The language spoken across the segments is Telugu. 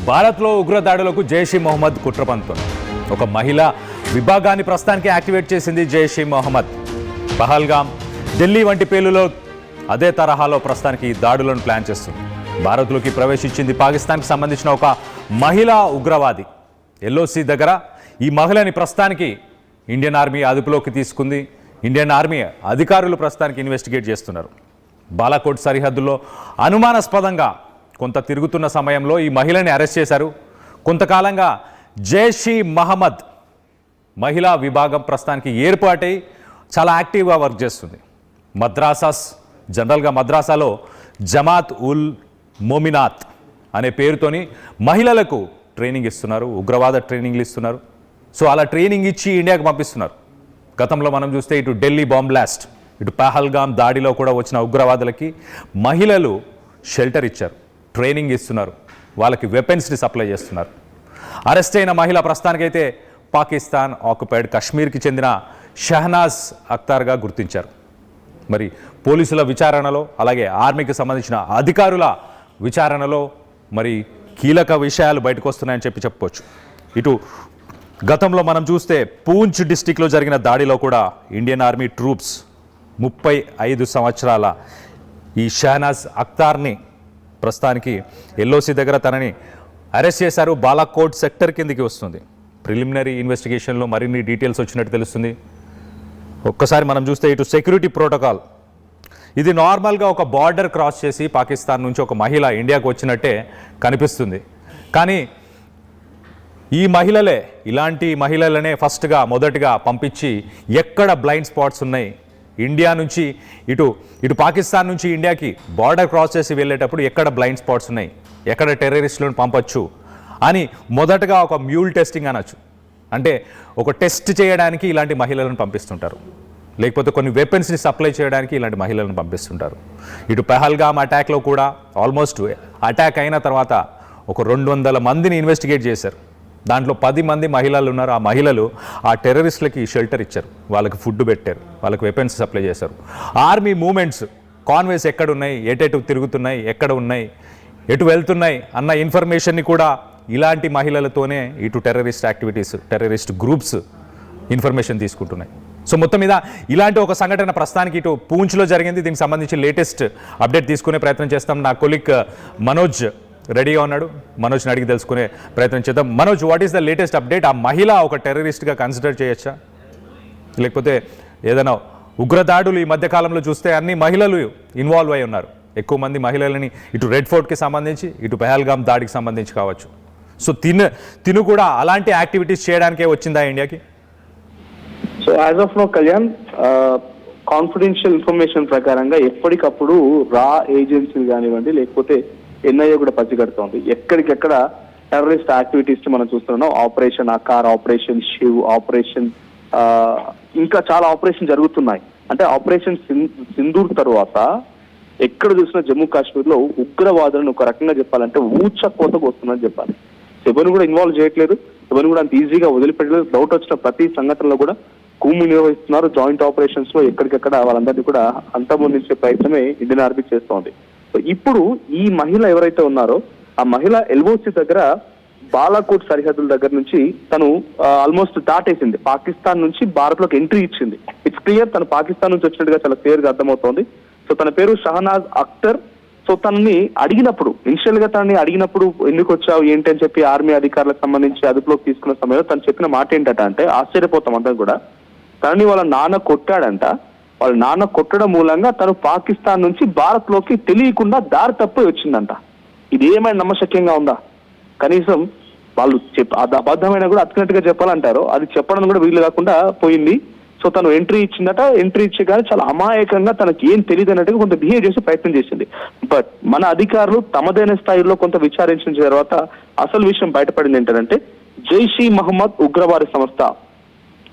భారత్లో ఉగ్రదాడులకు జైష్ ఈ మొహమ్మద్ కుట్ర పన్నుతోంది. ఒక మహిళా విభాగాన్ని ప్రస్తుతానికి యాక్టివేట్ చేసింది జైష్ ఈ మొహమ్మద్. పహల్గామ్, ఢిల్లీ వంటి పేలులో అదే తరహాలో ప్రస్తుతానికి ఈ దాడులను ప్లాన్ చేస్తుంది. భారత్లోకి ప్రవేశించింది పాకిస్తాన్కి సంబంధించిన ఒక మహిళా ఉగ్రవాది. ఎల్ఓసి దగ్గర ఈ మహిళని ప్రస్తుతానికి ఇండియన్ ఆర్మీ అదుపులోకి తీసుకుంది. ఇండియన్ ఆర్మీ అధికారులు ప్రస్తుతానికి ఇన్వెస్టిగేట్ చేస్తున్నారు. బాలాకోట్ సరిహద్దుల్లో అనుమానాస్పదంగా కొంత తిరుగుతున్న సమయంలో ఈ మహిళని అరెస్ట్ చేశారు. కొంతకాలంగా జైష్ ఈ మొహమ్మద్ మహిళా విభాగం ప్రస్తుతానికి ఏర్పాటై చాలా యాక్టివ్గా వర్క్ చేస్తుంది. మద్రాసాస్, జనరల్గా మద్రాసాలో జమాత్ ఉల్ మోమినాత్ అనే పేరుతోని మహిళలకు ట్రైనింగ్ ఇస్తున్నారు, ఉగ్రవాద ట్రైనింగ్లు ఇస్తున్నారు. సో అలా ట్రైనింగ్ ఇచ్చి ఇండియాకి పంపిస్తున్నారు. గతంలో మనం చూస్తే ఇటు ఢిల్లీ బాంబ్ బ్లాస్ట్, ఇటు పహల్గామ్ దాడిలో కూడా వచ్చిన ఉగ్రవాదులకి మహిళలు షెల్టర్ ఇచ్చారు, ట్రైనింగ్ ఇస్తున్నారు, వాళ్ళకి వెపన్స్ని సప్లై చేస్తున్నారు. అరెస్ట్ అయిన మహిళ ప్రస్తుతానికైతే పాకిస్తాన్ ఆక్యుపైడ్ కశ్మీర్కి చెందిన షహనాజ్ అఖ్తార్గా గుర్తించారు. మరి పోలీసుల విచారణలో, అలాగే ఆర్మీకి సంబంధించిన అధికారుల విచారణలో మరి కీలక విషయాలు బయటకు వస్తున్నాయని చెప్పుకోవచ్చు. ఇటు గతంలో మనం చూస్తే పూంచ్ డిస్టిక్లో జరిగిన దాడిలో కూడా ఇండియన్ ఆర్మీ ట్రూప్స్ 35 సంవత్సరాల ఈ షహనాజ్ అఖ్తార్ని ప్రస్తుతానికి ఎల్ఓసి దగ్గర తనని అరెస్ట్ చేశారు. బాలాకోట్ సెక్టర్ కిందికి వస్తుంది. ప్రిలిమినరీ ఇన్వెస్టిగేషన్లో మరిన్ని డీటెయిల్స్ వచ్చినట్టు తెలుస్తుంది. ఒక్కసారి మనం చూస్తే ఇటు సెక్యూరిటీ ప్రోటోకాల్, ఇది నార్మల్గా ఒక బార్డర్ క్రాస్ చేసి పాకిస్తాన్ నుంచి ఒక మహిళ ఇండియాకు వచ్చినట్టే కనిపిస్తుంది. కానీ ఈ మహిళలే, ఇలాంటి మహిళలనే మొదటగా పంపించి ఎక్కడ బ్లైండ్ స్పాట్స్ ఉన్నాయి, ఇండియా నుంచి ఇటు పాకిస్తాన్ నుంచి ఇండియాకి బార్డర్ క్రాస్ చేసి వెళ్ళేటప్పుడు ఎక్కడ బ్లైండ్ స్పాట్స్ ఉన్నాయి, ఎక్కడ టెర్రరిస్టులను పంపొచ్చు అని మొదటగా ఒక మ్యూల్ టెస్టింగ్ అనొచ్చు. అంటే ఒక టెస్ట్ చేయడానికి ఇలాంటి మహిళలను పంపిస్తుంటారు, లేకపోతే కొన్ని వెపన్స్ని సప్లై చేయడానికి ఇలాంటి మహిళలను పంపిస్తుంటారు. ఇటు పహల్గామ్ అటాక్లో కూడా ఆల్మోస్ట్ అటాక్ అయిన తర్వాత ఒక 200 మందిని ఇన్వెస్టిగేట్ చేశారు. దాంట్లో 10 మంది మహిళలు ఉన్నారు. ఆ మహిళలు ఆ టెర్రరిస్టులకి షెల్టర్ ఇచ్చారు, వాళ్ళకి ఫుడ్ పెట్టారు, వాళ్ళకి వెపన్స్ సప్లై చేశారు. ఆర్మీ మూమెంట్స్, కాన్వేస్ ఎక్కడున్నాయి, ఎటు తిరుగుతున్నాయి, ఎక్కడ ఉన్నాయి, ఎటు వెళ్తున్నాయి అన్న ఇన్ఫర్మేషన్ని కూడా ఇలాంటి మహిళలతోనే ఇటు terrorist activities, terrorist groups information తీసుకుంటున్నాయి. సో మొత్తం మీద ఇలాంటి ఒక సంఘటన ప్రస్తుతానికి ఇటు పూంచ్లో జరిగింది. దీనికి సంబంధించి లేటెస్ట్ అప్డేట్ తీసుకునే ప్రయత్నం చేస్తాం. నా కొలీగ్ మనోజ్ రెడీగా ఉన్నాడు. మనోజ్ని అడిగి తెలుసుకునే ప్రయత్నం చేద్దాం. Manoj, what is the latest update? ఆ మహిళ ఒక టెర్రరిస్ట్గా కన్సిడర్ చేయొచ్చా, లేకపోతే ఏదైనా ఉగ్రదాడులు ఈ మధ్య కాలంలో చూస్తే అన్ని మహిళలు ఇన్వాల్వ్ అయి ఉన్నారు. ఎక్కువ మంది మహిళలని ఇటు రెడ్ ఫోర్ట్కి సంబంధించి, ఇటు పహల్గామ్ దాడికి సంబంధించి కావచ్చు. సో తిను కూడా అలాంటి యాక్టివిటీస్ చేయడానికే వచ్చిందా ఇండియాకి? So as of now Kalyan, confidential information ప్రకారంగా ఎప్పటికప్పుడు రా ఏజెన్సీలు కానివ్వండి, లేకపోతే ఎన్ఐఏ కూడా పచ్చిగడుతోంది. ఎక్కడికెక్కడ టెర్రరిస్ట్ యాక్టివిటీస్ మనం చూస్తున్నాం. Operation Aakar, operation Shiv, operation ఇంకా చాలా ఆపరేషన్ జరుగుతున్నాయి. అంటే ఆపరేషన్ సింధూర్ తర్వాత ఎక్కడ చూసినా జమ్మూ కాశ్మీర్ లో ఉగ్రవాదులను ఒక రకంగా చెప్పాలంటే ఊచకోతకు వస్తుందని చెప్పాలి. ఎవరిని కూడా ఇన్వాల్వ్ చేయట్లేదు, ఎవరిని కూడా అంత ఈజీగా వదిలిపెట్టలేదు. డౌట్ వచ్చిన ప్రతి సంఘటనలో కూడా కూము నిర్వహిస్తున్నారు. జాయింట్ ఆపరేషన్స్ లో ఎక్కడికెక్కడ వాళ్ళందరినీ కూడా అంతమొందించే ప్రయత్నమే ఇండియన్ ఆర్మీ చేస్తోంది. సో ఇప్పుడు ఈ మహిళ ఎవరైతే ఉన్నారో ఆ మహిళ ఎల్ఓసి దగ్గర బాలాకోట్ సరిహద్దుల దగ్గర నుంచి తను ఆల్మోస్ట్ దాటేసింది. పాకిస్తాన్ నుంచి భారత్ లోకి ఎంట్రీ ఇచ్చింది. ఇట్స్ క్లియర్ తను పాకిస్తాన్ నుంచి వచ్చినట్టుగా చాలా క్లియర్ గా అర్థమవుతోంది. సో తన పేరు షహనాజ్ అఖ్తర్. సో తనని అడిగినప్పుడు, ఇనిషియల్ గా తనని అడిగినప్పుడు ఎందుకు వచ్చావు ఏంటి అని చెప్పి ఆర్మీ అధికారులకు సంబంధించి అదుపులోకి తీసుకున్న సమయంలో తను చెప్పిన మాట ఏంటంటే, అంటే ఆశ్చర్యపోతాం అందరం కూడా, తనని వాళ్ళ నాన్న కొట్టాడంట. వాళ్ళ నాన్న కొట్టడం మూలంగా తను పాకిస్తాన్ నుంచి భారత్ లోకి తెలియకుండా దారి తప్పి వచ్చిందంట. ఇది ఏమైనా నమ్మశక్యంగా ఉందా? కనీసం వాళ్ళు అబద్ధమైనా కూడా అతికినట్టుగా చెప్పాలంటారు. అది చెప్పడం కూడా వీలు కాకుండా పోయింది. సో తను ఎంట్రీ ఇచ్చిందట. ఎంట్రీ ఇచ్చి కానీ చాలా అమాయకంగా తనకి ఏం తెలియదు అన్నట్టుగా కొంత బిహేవ్ చేసే ప్రయత్నం చేసింది. బట్ మన అధికారులు తమదైన స్థాయిలో కొంత విచారించిన తర్వాత అసలు విషయం బయటపడింది ఏంటంటే, జైష్ ఈ మొహమ్మద్ ఉగ్రవాద సంస్థ.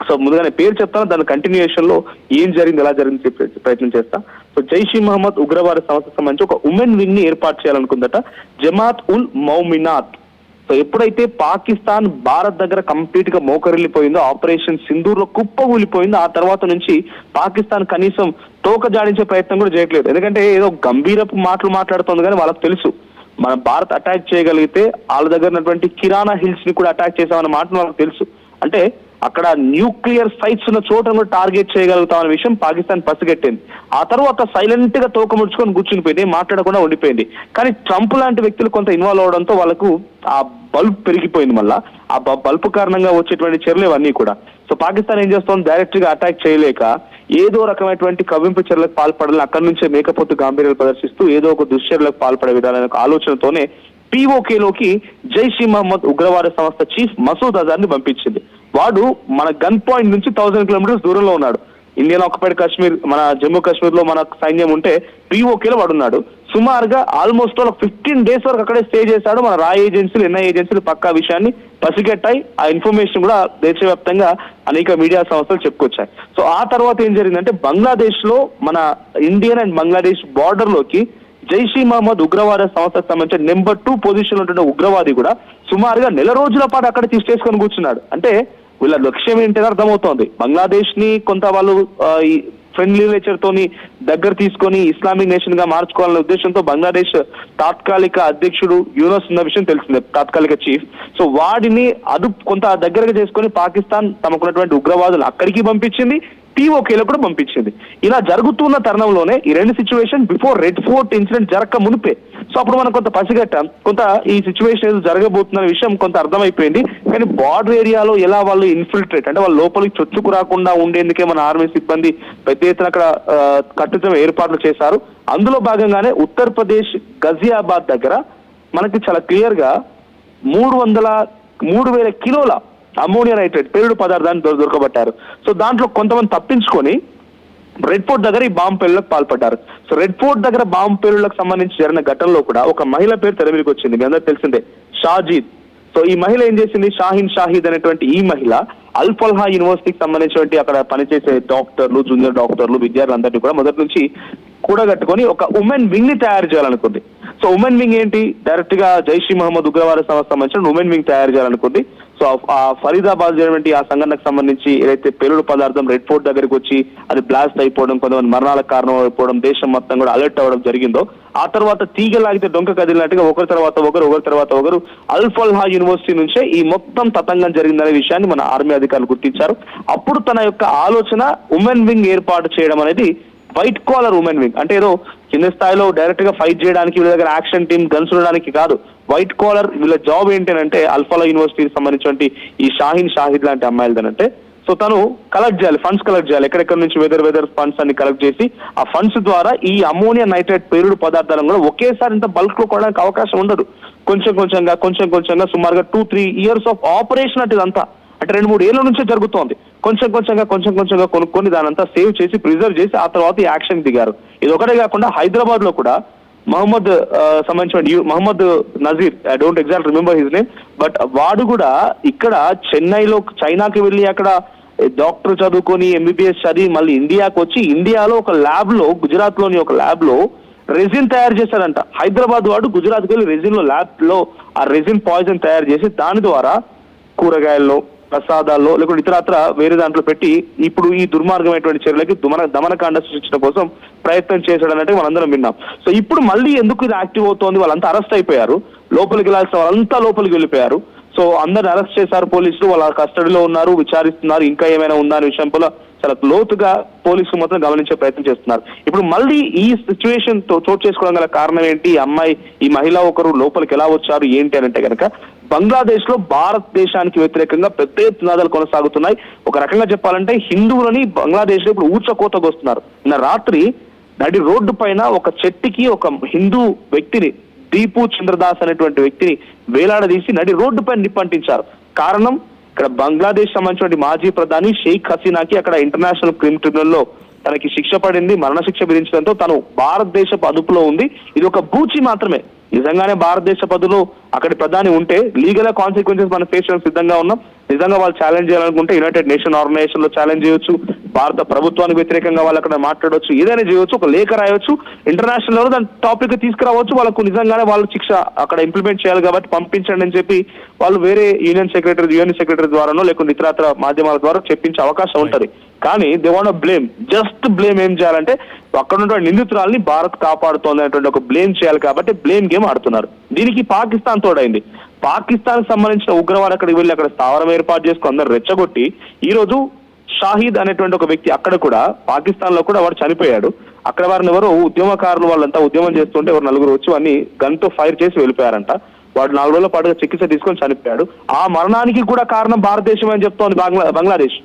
సో ముందుగానే పేరు చెప్తాను, దాని కంటిన్యూయేషన్ లో ఏం జరిగింది, ఎలా జరిగింది చెప్పే ప్రయత్నం చేస్తా. సో జైష్ ఈ మొహమ్మద్ ఉగ్రవాద సంస్థకు సంబంధించి ఒక ఉమెన్ వింగ్ ని ఏర్పాటు చేయాలనుకుందట జమాత్ ఉల్ మౌమినాత్. సో ఎప్పుడైతే పాకిస్తాన్ భారత్ దగ్గర కంప్లీట్ గా మోకరిల్లిపోయిందో, ఆపరేషన్ సింధూర్ లో కుప్పగూలిపోయిందో, ఆ తర్వాత నుంచి పాకిస్తాన్ కనీసం తోక జాడించే ప్రయత్నం కూడా చేయట్లేదు. ఎందుకంటే ఏదో గంభీరపు మాటలు మాట్లాడుతోంది కానీ వాళ్ళకి తెలుసు మన భారత్ అటాక్ చేయగలిగితే వాళ్ళ దగ్గర ఉన్నటువంటి కిరాణా హిల్స్ ని కూడా అటాక్ చేసామన్న మాట మనకు తెలుసు. అంటే అక్కడ న్యూక్లియర్ సైట్స్ ఉన్న చోటను కూడా టార్గెట్ చేయగలుగుతామన్న విషయం పాకిస్తాన్ పసిగట్టింది. ఆ తర్వాత సైలెంట్ గా తోక ముడుచుకొని కూర్చుని పోయింది, మాట్లాడకుండా ఉండిపోయింది. కానీ ట్రంప్ లాంటి వ్యక్తులు కొంత ఇన్వాల్వ్ అవడంతో వాళ్ళకు ఆ బల్బ్ పెరిగిపోయింది. మళ్ళా ఆ బల్బ్ కారణంగా వచ్చేటువంటి చర్యలు ఇవన్నీ కూడా. సో పాకిస్తాన్ ఏం చేస్తోంది, డైరెక్ట్ గా అటాక్ చేయలేక ఏదో రకమైనటువంటి కవ్వింపు చర్యలకు పాల్పడాలని అక్కడి నుంచే మేకపోతు గాంభీర్యాలు ప్రదర్శిస్తూ ఏదో ఒక దుశ్చర్యలకు పాల్పడే విధాన ఆలోచనతోనే POKలోకి జైష్ ఈ మహమ్మద్ ఉగ్రవాద సంస్థ చీఫ్ మసూద్ అజార్ ని పంపించింది. వాడు మన గన్ పాయింట్ నుంచి 1000 కిలోమీటర్స్ దూరంలో ఉన్నాడు. ఇండియన్ ఆక్యుపైడ్ కాశ్మీర్, మన జమ్మూ కాశ్మీర్ లో మన సైన్యం ఉంటే POKలో వాడున్నాడు. సుమారుగా ఆల్మోస్ట్ 15 డేస్ వరకు అక్కడే స్టే చేశాడు. మన రా ఏజెన్సీలు, NI ఏజెన్సీలు పక్కా విషయాన్ని పసిగట్టాయి. ఆ ఇన్ఫర్మేషన్ కూడా దేశవ్యాప్తంగా అనేక మీడియా సంస్థలు చెప్పుకొచ్చాయి. సో ఆ తర్వాత ఏం జరిగిందంటే బంగ్లాదేశ్ లో మన ఇండియన్ అండ్ బంగ్లాదేశ్ బార్డర్ లోకి జైష్ ఈ మహమ్మద్ ఉగ్రవాద సంస్థకు సంబంధించిన నెంబర్ 2 పొజిషన్ ఉంటున్న ఉగ్రవాది కూడా సుమారుగా నెల రోజుల పాటు అక్కడ తీసుకొని కూర్చున్నాడు. అంటే వీళ్ళ లక్ష్యం ఏంటని అర్థమవుతోంది. బంగ్లాదేశ్ ని కొంత వాళ్ళు ఫ్రెండ్లీ నేచర్ తోని దగ్గర తీసుకొని ఇస్లామిక్ నేషన్ గా మార్చుకోవాలనే ఉద్దేశంతో బంగ్లాదేశ్ తాత్కాలిక అధ్యక్షుడు యూనస్ ఉన్న విషయం తెలిసిందే, తాత్కాలిక చీఫ్. సో వాడిని కొంత దగ్గరగా చేసుకొని పాకిస్తాన్ తమకున్నటువంటి ఉగ్రవాదులు అక్కడికి పంపించింది, POKలో కూడా పంపించింది. ఇలా జరుగుతున్న తరుణంలోనే ఈ రెండు situation before red fort incident జరగక మునిపే. సో అప్పుడు మనం కొంత పసిగట్టాం, కొంత ఈ సిచ్యువేషన్ ఏదో జరగబోతున్న విషయం కొంత అర్థమైపోయింది. కానీ బార్డర్ ఏరియాలో ఎలా వాళ్ళు ఇన్ఫిల్ట్రేట్ అంటే వాళ్ళ లోపలికి చొచ్చుకు రాకుండా ఉండేందుకే మన ఆర్మీ సిబ్బంది పెద్ద ఎత్తున అక్కడ కట్టుదిట్టమైన ఏర్పాట్లు చేశారు. అందులో భాగంగానే ఉత్తరప్రదేశ్ గజియాబాద్ దగ్గర మనకి చాలా క్లియర్ గా 3,000 కిలోల అమోనియా నైట్రేట్ పేలుడు పదార్థాన్ని దొరకబట్టారు. సో దాంట్లో కొంతమంది తప్పించుకొని రెడ్ ఫోర్ట్ దగ్గర ఈ బాంబు పేలుళ్లకు పాల్పడ్డారు. సో రెడ్ ఫోర్ట్ దగ్గర బాంబు పేలుళ్లకు సంబంధించి జరిగిన ఘటనలో కూడా ఒక మహిళ పేరు తెరమీదికి వచ్చింది, మీ అందరూ తెలిసిందే, షాజీద్. సో ఈ మహిళ ఏం చేసింది, షాహీన్ షాహీద్ అనేటువంటి ఈ మహిళ అల్ఫల్హా యూనివర్సిటీకి సంబంధించినటువంటి అక్కడ పనిచేసే డాక్టర్లు, జూనియర్ డాక్టర్లు, విద్యార్థులందరినీ కూడా మొదటి నుంచి కూడగట్టుకొని ఒక ఉమెన్ వింగ్ ని తయారు చేయాలనుకుంది. సో ఉమెన్ వింగ్ ఏంటి, డైరెక్ట్ గా జైష్ ఈ మహమ్మద్ ఉగ్రవాద సంస్థ సంబంధించిన ఉమెన్ వింగ్ తయారు చేయాలనుకుంది. సో ఆ ఫరీదాబాద్ జరిగినటువంటి ఆ సంఘటనకు సంబంధించి ఏదైతే పేలుడు పదార్థం రెడ్ ఫోర్ట్ దగ్గరికి వచ్చి అది బ్లాస్ట్ అయిపోవడం, కొంతమంది మరణాలకు కారణం అయిపోవడం, దేశం మొత్తం కూడా అలర్ట్ అవ్వడం జరిగిందో, ఆ తర్వాత తీగలాగితే డొంక కదిలినట్టుగా ఒకరి తర్వాత ఒకరు అల్ఫల్హా యూనివర్సిటీ నుంచే ఈ మొత్తం తతంగం జరిగిందనే విషయాన్ని మన ఆర్మీ అధికారులు గుర్తించారు. అప్పుడు తన యొక్క ఆలోచన ఉమెన్ వింగ్ ఏర్పాటు చేయడం అనేది వైట్ కాలర్ ఉమెన్ వింగ్, అంటే ఏదో కింద స్థాయిలో డైరెక్ట్ గా ఫైట్ చేయడానికి వీళ్ళ దగ్గర యాక్షన్ టీమ్ గన్స్ ఉండడానికి కాదు, వైట్ కాలర్ వీళ్ళ జాబ్ ఏంటంటే అల్ఫల్హా యూనివర్సిటీకి సంబంధించినటువంటి ఈ షాహీన్ షాహిద్ లాంటి అమ్మాయిలదంటే సో తను కలెక్ట్ చేయాలి, ఫండ్స్ కలెక్ట్ చేయాలి, ఎక్కడెక్కడ నుంచి వెదర్ ఫండ్స్ అన్ని కలెక్ట్ చేసి ఆ ఫండ్స్ ద్వారా ఈ అమోనియా నైట్రేట్ పేలుడు పదార్థాలను కూడా ఒకేసారి ఇంత బల్క్ లో కొనడానికి అవకాశం ఉండదు. కొంచెం కొంచెంగా సుమారుగా 2-3 years ఆఫ్ ఆపరేషన్ అంటే ఇదంతా, అంటే 2-3 ఏళ్ల నుంచే జరుగుతోంది. కొంచెం కొంచెంగా కొనుక్కొని దానంతా సేవ్ చేసి ప్రిజర్వ్ చేసి ఆ తర్వాత ఈ యాక్షన్ దిగారు. ఇది ఒకటే కాకుండా హైదరాబాద్ లో కూడా Mohammed Nazir, I don't exact remember his name, but వాడు కూడా ఇక్కడ చెన్నైలో చైనాకి వెళ్ళి అక్కడ డాక్టర్ చదువుకొని MBBS చదివి మళ్ళీ ఇండియాకి వచ్చి ఇండియాలో ఒక ల్యాబ్ లో, గుజరాత్ లోని ఒక ల్యాబ్ లో రెజిన్ తయారు చేశాడంట. హైదరాబాద్ వాడు గుజరాత్కి వెళ్ళి రెజిన్ లో ల్యాబ్ లో ఆ రెజిన్ పాయిజన్ తయారు చేసి దాని ద్వారా కూరగాయల్లో, ప్రసాదాల్లో లేకుంటే ఇతరత్ర వేరే దాంట్లో పెట్టి ఇప్పుడు ఈ దుర్మార్గమైనటువంటి చర్యలకి దమనకాండ సృష్టించడం కోసం ప్రయత్నం చేశాడన్నట్టు మనందరం విన్నాం. సో ఇప్పుడు మళ్ళీ ఎందుకు ఇది యాక్టివ్ అవుతోంది, వాళ్ళంతా అరెస్ట్ అయిపోయారు, లోపలికి వెళ్ళాల్సిన వాళ్ళంతా లోపలికి వెళ్ళిపోయారు. సో అందరిని అరెస్ట్ చేశారు పోలీసులు, వాళ్ళ కస్టడీలో ఉన్నారు, విచారిస్తున్నారు, ఇంకా ఏమైనా ఉందా అనే విషయంలో చాలా లోతుగా పోలీసులు మొత్తం గమనించే ప్రయత్నం చేస్తున్నారు. ఇప్పుడు మళ్ళీ ఈ సిచ్యువేషన్ చోటు చేసుకోవడం గల కారణం ఏంటి, ఈ మహిళ ఒకరు లోపలికి ఎలా వచ్చారు ఏంటి అని అంటే కనుక బంగ్లాదేశ్ లో భారతదేశానికి వ్యతిరేకంగా పెద్ద ఎత్తునాదాలు కొనసాగుతున్నాయి. ఒక రకంగా చెప్పాలంటే హిందువులని బంగ్లాదేశ్ లో ఇప్పుడు ఊచకోతకు వస్తున్నారు. నిన్న రాత్రి నడి రోడ్డు పైన ఒక చెట్టుకి ఒక హిందూ వ్యక్తిని, దీపు చంద్రదాస్ అనేటువంటి వ్యక్తిని వేలాడదీసి నడి రోడ్డు పైన నిప్పంటించారు. కారణం, ఇక్కడ బంగ్లాదేశ్ సంబంధించిన మాజీ ప్రధాని షేక్ హసీనాకి అక్కడ ఇంటర్నేషనల్ క్రిమినల్ ట్రిబ్యునల్లో తనకి శిక్ష పడింది, మరణశిక్ష విధించడంతో తను భారతదేశపు అదుపులో ఉంది. ఇది ఒక బూచి మాత్రమే. నిజంగానే భారతదేశపు అదుపులో అక్కడి ప్రధాని ఉంటే లీగల్ కాన్సిక్వెన్సెస్ మనం ఫేస్ చేయడానికి సిద్ధంగా ఉన్నాం. నిజంగా వాళ్ళు ఛాలెంజ్ చేయాలనుకుంటే యునైటెడ్ నేషన్ ఆర్గనైజేషన్ లో ఛాలెంజ్ చేయొచ్చు, భారత ప్రభుత్వానికి వ్యతిరేకంగా వాళ్ళు అక్కడ మాట్లాడవచ్చు, ఏదైనా చేయొచ్చు, ఒక లేఖ రాయొచ్చు, ఇంటర్నేషనల్ లెవెల్ దాని టాపిక్ తీసుకురావచ్చు. వాళ్ళకు నిజంగానే వాళ్ళు శిక్ష అక్కడ ఇంప్లిమెంట్ చేయాలి కాబట్టి పంపించండి అని చెప్పి వాళ్ళు వేరే యుఎన్ సెక్రటరీ ద్వారానో లేకుంటే ఇతరత్ర మాధ్యమాల ద్వారా చెప్పించే అవకాశం ఉంటది. కానీ they want blame, just blame. ఏం చేయాలంటే అక్కడ ఉన్నటువంటి నిందితురాల్ని భారత్ కాపాడుతోంది అనేటువంటి ఒక బ్లేమ్ చేయాలి కాబట్టి బ్లేమ్ గేమ్ ఆడుతున్నారు. దీనికి పాకిస్తాన్ తోడైంది. పాకిస్తాన్ సంబంధించిన ఉగ్రవాడు అక్కడికి వెళ్ళి అక్కడ స్థావరం ఏర్పాటు చేసుకుని అందరు రెచ్చగొట్టి ఈ రోజు షాహిద్ అనేటువంటి ఒక వ్యక్తి అక్కడ కూడా పాకిస్తాన్ లో కూడా వాడు చనిపోయాడు. అక్కడ వారిని ఎవరు ఉద్యమకారులు వాళ్ళంతా ఉద్యమం చేస్తుంటే ఎవరు నలుగురు వచ్చి వాడిని గన్ తో ఫైర్ చేసి వెళ్ళిపోయారంట. వాడు 4 రోజుల పాటుగా చికిత్స తీసుకొని చనిపోయాడు. ఆ మరణానికి కూడా కారణం భారతదేశం అని చెప్తోంది బంగ్లాదేశ్.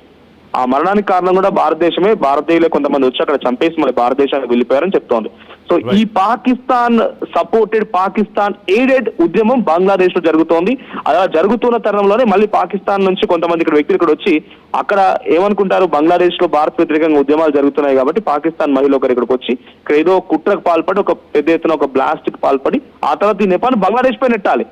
ఆ మరణానికి కారణం కూడా భారతదేశమే. భారతీయులే కొంతమంది వచ్చి అక్కడ చంపేసి మళ్ళీ భారతదేశానికి వెళ్ళిపోయారని చెప్తోంది. సో ఈ పాకిస్తాన్ సపోర్టెడ్, పాకిస్తాన్ ఎయిడెడ్ ఉద్యమం బంగ్లాదేశ్ లో జరుగుతోంది. అలా జరుగుతున్న తరుణంలోనే మళ్ళీ పాకిస్తాన్ నుంచి కొంతమంది ఇక్కడ వ్యక్తులు ఇక్కడ వచ్చి అక్కడ ఏమనుకుంటారు, బంగ్లాదేశ్ లో భారత్ వ్యతిరేకంగా ఉద్యమాలు జరుగుతున్నాయి కాబట్టి పాకిస్తాన్ మహిళ ఒకరు ఇక్కడికి వచ్చి ఇక్కడ ఏదో కుట్రకు పాల్పడి ఒక పెద్ద ఎత్తున ఒక బ్లాస్ట్ కి పాల్పడి ఆ తర్వాత ఈ నేపాల్ బంగ్లాదేశ్ పై నెట్టాలి.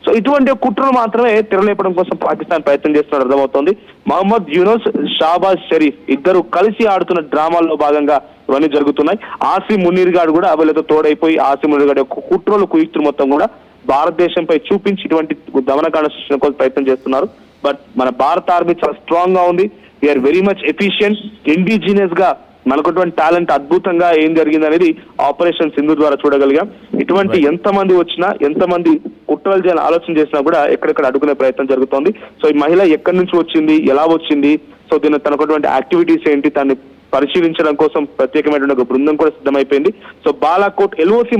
సో ఇటువంటి కుట్రలు మాత్రమే తెరలేపడం కోసం పాకిస్తాన్ ప్రయత్నం చేస్తున్నట్టు అర్థమవుతోంది. మహమ్మద్ యూనుస్, షాబాజ్ షరీఫ్ ఇద్దరు కలిసి ఆడుతున్న డ్రామాల్లో భాగంగా ఇవన్నీ జరుగుతున్నాయి. ఆసిమ్ మునీర్ గారు కూడా వీళ్ళతో తోడైపోయి ఆసిమ్ మునీర్ గారి యొక్క కుట్రలు కుయుక్తులు మొత్తం కూడా భారతదేశంపై చూపించి ఇటువంటి దమనకాండ సృష్టించడం కోసం ప్రయత్నం చేస్తున్నారు. బట్ మన భారత ఆర్మీ చాలా స్ట్రాంగ్ గా ఉంది. We're very much efficient. Indigenous గా మనకున్నటువంటి టాలెంట్ అద్భుతంగా ఏం జరిగింది అనేది ఆపరేషన్ సింధు ద్వారా చూడగలిగాం. ఇటువంటి ఎంతమంది వచ్చినా, ఎంతమంది కుట్రలు చేయాలని ఆలోచన చేసినా కూడా ఎక్కడెక్కడ అడ్డుకునే ప్రయత్నం జరుగుతోంది. సో ఈ మహిళ ఎక్కడి నుంచి వచ్చింది, ఎలా వచ్చింది, సో దీని తనకున్నటువంటి యాక్టివిటీస్ ఏంటి, దాన్ని పరిశీలించడం కోసం ప్రత్యేకమైనటువంటి ఒక బృందం కూడా సిద్ధమైపోయింది. సో బాలాకోట్ ఎల్ఓసి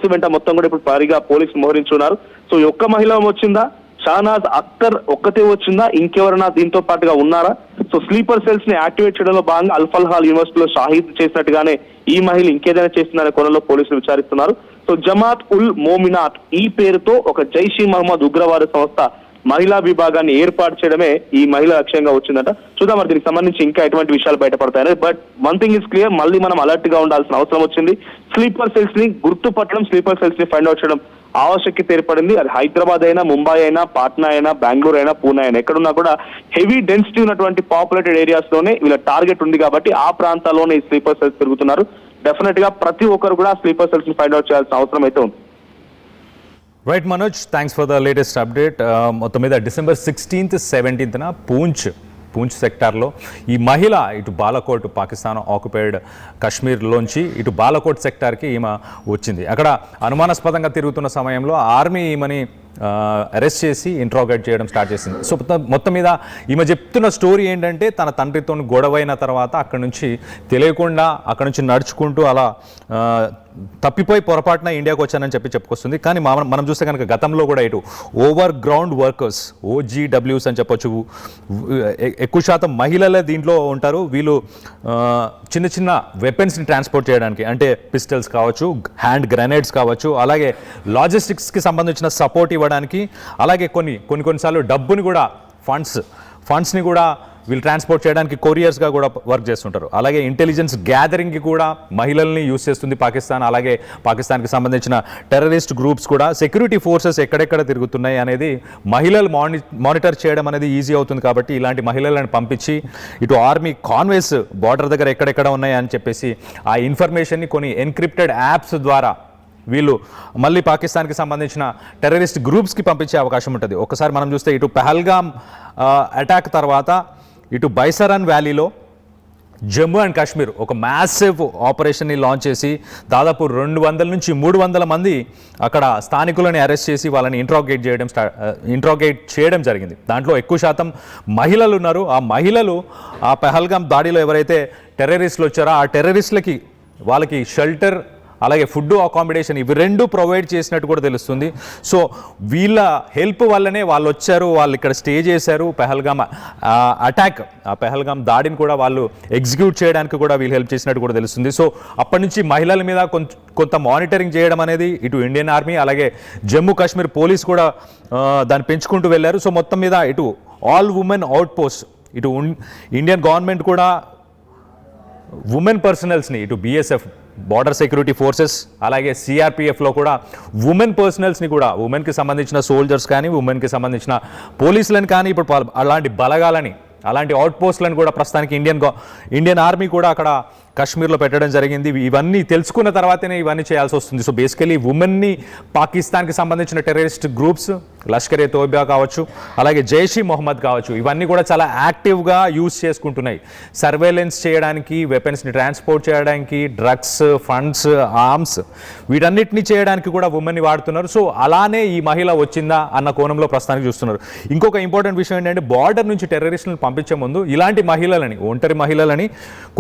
వెంట మొత్తం కూడా ఇప్పుడు భారీగా పోలీసులు మోహరించున్నారు. సో ఈ ఒక్క మహిళ వచ్చిందా, షానాజ్ అఖ్తర్ ఒక్కతే వచ్చిందా, ఇంకెవరైనా దీంతో పాటుగా ఉన్నారా? సో స్లీపర్ సెల్స్ ని యాక్టివేట్ చేయడంలో భాగంగా అల్ఫల్హాల్ యూనివర్సిటీలో షాహిద్ చేసినట్టుగానే ఈ మహిళ ఇంకేదైనా చేస్తుందనే కోణంలో పోలీసులు విచారిస్తున్నారు. సో జమాత్ ఉల్ మోమినాత్ ఈ పేరుతో ఒక జైష్ ఈ మహమ్మద్ ఉగ్రవాద సంస్థ మహిళా విభాగాన్ని ఏర్పాటు చేయడమే ఈ మహిళ లక్ష్యంగా వచ్చిందట. చూద్దాం మరి దీనికి సంబంధించి ఇంకా ఎటువంటి విషయాలు బయటపడతాయని. But one thing is clear, మళ్ళీ మనం అలర్ట్ గా ఉండాల్సిన అవసరం వచ్చింది. స్లీపర్ సెల్స్ ని గుర్తుపట్టడం, స్లీపర్ సెల్స్ ని ఫైండ్ అవుట్ చేయడం ఆవశ్యకత ఏర్పడింది. అది హైదరాబాద్ అయినా, ముంబై అయినా, పాట్నా అయినా, బెంగళూరు అయినా, పూణే అయినా, ఎక్కడున్నా కూడా హెవీ డెన్సిటీ ఉన్నటువంటి పాపులేటెడ్ ఏరియాస్ లోనే వీళ్ళ టార్గెట్ ఉంది కాబట్టి ఆ ప్రాంతాల్లోనే ఈ స్లీపర్ సెల్స్ తిరుగుతున్నారు. డెఫినెట్ గా ప్రతి ఒక్కరు కూడా స్లీపర్ సెల్స్ ని ఫైండ్ అవుట్ చేయాల్సిన అవసరం అయితే ఉంది. Right Manoj, thanks for the latest update. మొత్తం మీద డిసెంబర్ 16th, 17th పూంచ్ సెక్టార్లో ఈ మహిళ ఇటు బాలాకోట్, పాకిస్తాన్ ఆక్యుపైడ్ కాశ్మీర్లోంచి ఇటు బాలాకోట్ సెక్టార్కి ఈమె వచ్చింది. అక్కడ అనుమానాస్పదంగా తిరుగుతున్న సమయంలో ఆర్మీ ఈమెని అరెస్ట్ చేసి ఇంట్రాగేట్ చేయడం స్టార్ట్ చేసింది. సో మొత్తం మీద ఈమె చెప్తున్న స్టోరీ ఏంటంటే తన తండ్రితో గొడవైన తర్వాత అక్కడ నుంచి తెలియకుండా అక్కడ నుంచి నడుచుకుంటూ అలా తప్పిపోయి పొరపాటున ఇండియాకు వచ్చానని చెప్పుకొస్తుంది. కానీ మనం చూస్తే కనుక గతంలో కూడా ఇటు ఓవర్ గ్రౌండ్ వర్కర్స్, OGWs అని చెప్పొచ్చు, ఎక్కువ శాతం మహిళలే దీంట్లో ఉంటారు. వీళ్ళు చిన్న చిన్న వెపన్స్ని ట్రాన్స్పోర్ట్ చేయడానికి, అంటే పిస్టల్స్ కావచ్చు, హ్యాండ్ గ్రెనేడ్స్ కావచ్చు, అలాగే లాజిస్టిక్స్కి సంబంధించిన సపోర్ట్ ఇవ్వడానికి, అలాగే కొన్నిసార్లు డబ్బుని కూడా ఫండ్స్ని కూడా వీళ్ళు ట్రాన్స్పోర్ట్ చేయడానికి కొరియర్స్గా కూడా వర్క్ చేస్తుంటారు. అలాగే ఇంటెలిజెన్స్ గ్యాదరింగ్కి కూడా మహిళల్ని యూజ్ చేస్తుంది పాకిస్తాన్. అలాగే పాకిస్తాన్కి సంబంధించిన టెర్రరిస్ట్ గ్రూప్స్ కూడా సెక్యూరిటీ ఫోర్సెస్ ఎక్కడెక్కడ తిరుగుతున్నాయి అనేది మహిళలు మానిటర్ చేయడం అనేది ఈజీ అవుతుంది. కాబట్టి ఇలాంటి మహిళలను పంపించి ఇటు ఆర్మీ కాన్వేస్ బార్డర్ దగ్గర ఎక్కడెక్కడ ఉన్నాయి అని చెప్పేసి ఆ ఇన్ఫర్మేషన్ని కొన్ని ఎన్క్రిప్టెడ్ యాప్స్ ద్వారా వీళ్ళు మళ్ళీ పాకిస్తాన్కి సంబంధించిన టెర్రరిస్ట్ గ్రూప్స్కి పంపించే అవకాశం ఉంటుంది. ఒకసారి మనం చూస్తే ఇటు పహల్గామ్ అటాక్ తర్వాత ఇటు బైసరన్ వ్యాలీలో జమ్మూ అండ్ కాశ్మీర్ ఒక మ్యాసివ్ ఆపరేషన్ని లాంచ్ చేసి దాదాపు 200 నుంచి 300 మంది అక్కడ స్థానికులని అరెస్ట్ చేసి వాళ్ళని ఇంట్రాగేట్ చేయడం జరిగింది. దాంట్లో ఎక్కువ శాతం మహిళలు ఉన్నారు. ఆ మహిళలు ఆ పహల్గామ్ దాడిలో ఎవరైతే టెర్రరిస్టులు వచ్చారో ఆ టెర్రరిస్టులకి వాళ్ళకి షెల్టర్, అలాగే ఫుడ్, అకామిడేషన్ ఇవి 2 ప్రొవైడ్ చేసినట్టు కూడా తెలుస్తుంది. సో వీళ్ళ హెల్ప్ వల్లనే వాళ్ళు వచ్చారు, వాళ్ళు ఇక్కడ స్టే చేశారు. పహల్గామ్ అటాక్, ఆ పహల్గామ్ దాడిని కూడా వాళ్ళు ఎగ్జిక్యూట్ చేయడానికి కూడా వీళ్ళు హెల్ప్ చేసినట్టు కూడా తెలుస్తుంది. సో అప్పటి నుంచి మహిళల మీద కొంత మానిటరింగ్ చేయడం అనేది ఇటు ఇండియన్ ఆర్మీ, అలాగే జమ్మూ కాశ్మీర్ పోలీస్ కూడా దాన్ని పెంచుకుంటూ వెళ్ళారు. సో మొత్తం మీద ఇటు ఆల్ ఉమెన్ అవుట్ పోస్ట్, ఇటు ఇండియన్ గవర్నమెంట్ కూడా ఉమెన్ పర్సనల్స్ని, ఇటు BSF బార్డర్ సెక్యూరిటీ ఫోర్సెస్, అలాగే CRPFలో కూడా ఉమెన్ పర్సనల్స్ని కూడా, ఉమెన్కి సంబంధించిన సోల్జర్స్ కానీ, ఉమెన్కి సంబంధించిన పోలీసులను కానీ, ఇప్పుడు అలాంటి బలగాలని, అలాంటి అవుట్ పోస్టులను కూడా ప్రస్తుతానికి ఇండియన్ ఆర్మీ కూడా అక్కడ కాశ్మీర్లో పెట్టడం జరిగింది. ఇవన్నీ తెలుసుకున్న తర్వాతనే ఇవన్నీ చేయాల్సి వస్తుంది. సో బేసికలీ ఉమెన్ని పాకిస్తాన్కి సంబంధించిన టెర్రరిస్ట్ గ్రూప్స్ లష్కర్ ఏ తోయిబా కావచ్చు, అలాగే జైష్ ఈ మొహమ్మద్ కావచ్చు, ఇవన్నీ కూడా చాలా యాక్టివ్గా యూజ్ చేసుకుంటున్నాయి. సర్వేలెన్స్ చేయడానికి, వెపన్స్ని ట్రాన్స్పోర్ట్ చేయడానికి, డ్రగ్స్, ఫండ్స్, ఆర్మ్స్ వీటన్నిటిని చేయడానికి కూడా ఉమెన్ని వాడుతున్నారు. సో అలానే ఈ మహిళ వచ్చిందా అన్న కోణంలో ప్రస్తుతానికి చూస్తున్నారు. ఇంకొక ఇంపార్టెంట్ విషయం ఏంటంటే బార్డర్ నుంచి టెర్రరిస్టులను పంపించే ముందు ఇలాంటి మహిళలని, ఒంటరి మహిళలని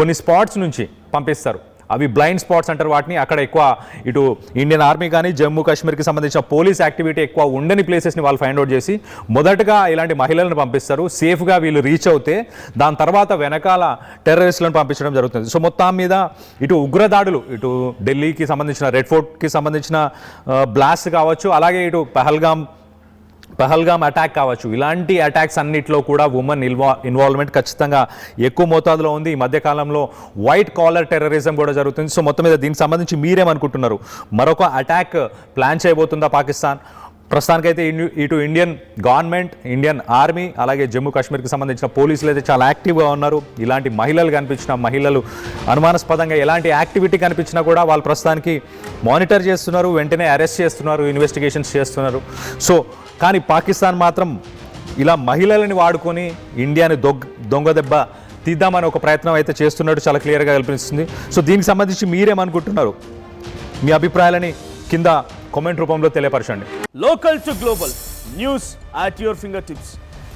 కొన్ని స్పాట్స్ నుంచి పంపిస్తారు. అవి బ్లైండ్ స్పాట్స్ అంటారు వాటిని. అక్కడ ఎక్కువ ఇటు ఇండియన్ ఆర్మీ కానీ జమ్మూ కాశ్మీర్కి సంబంధించిన పోలీస్ యాక్టివిటీ ఎక్కువ ఉండని ప్లేసెస్ని వాళ్ళు ఫైండ్ అవుట్ చేసి మొదటగా ఇలాంటి మహిళలను పంపిస్తారు. సేఫ్గా వీళ్ళు రీచ్ అవుతే దాని తర్వాత వెనకాల టెర్రరిస్టులను పంపించడం జరుగుతుంది. సో మొత్తం మీద ఇటు ఉగ్రదాడులు, ఇటు ఢిల్లీకి సంబంధించిన రెడ్ ఫోర్ట్కి సంబంధించిన బ్లాస్ట్ కావచ్చు, అలాగే ఇటు పహల్గామ్ అటాక్ కావచ్చు, ఇలాంటి అటాక్స్ అన్నిట్లో కూడా ఉమెన్ ఇన్వాల్వ్మెంట్ ఖచ్చితంగా ఎక్కువ మోతాదులో ఉంది. ఈ మధ్యకాలంలో వైట్ కాలర్ టెర్రరిజం కూడా జరుగుతుంది. సో మొత్తం మీద దీనికి సంబంధించి మీరేమనుకుంటున్నారు? మరొక అటాక్ ప్లాన్ చేయబోతుందా పాకిస్తాన్? ప్రస్తుతానికైతే ఇటు ఇండియన్ గవర్నమెంట్, ఇండియన్ ఆర్మీ, అలాగే జమ్మూ కాశ్మీర్కి సంబంధించిన పోలీసులు అయితే చాలా యాక్టివ్గా ఉన్నారు. ఇలాంటి మహిళలు కనిపించిన, మహిళలు అనుమానాస్పదంగా ఎలాంటి యాక్టివిటీ కనిపించినా కూడా వాళ్ళు ప్రస్తుతానికి మానిటర్ చేస్తున్నారు, వెంటనే అరెస్ట్ చేస్తున్నారు, ఇన్వెస్టిగేషన్స్ చేస్తున్నారు. సో కానీ పాకిస్తాన్ మాత్రం ఇలా మహిళలని వాడుకొని ఇండియాని దొంగ దెబ్బ తీద్దామని ఒక ప్రయత్నం అయితే చేస్తున్నట్టు చాలా క్లియర్గా కనిపిస్తుంది. సో దీనికి సంబంధించి మీరేమనుకుంటున్నారు? మీ అభిప్రాయాలని కింద కామెంట్ రూపంలో తెలియపరచండి. Local to global news at your fingertips.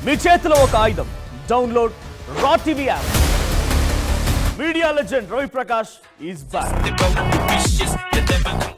మీ చేతిలో ఒక ఆయుధం. Download R TV app. Media legend Ravi Prakash is back.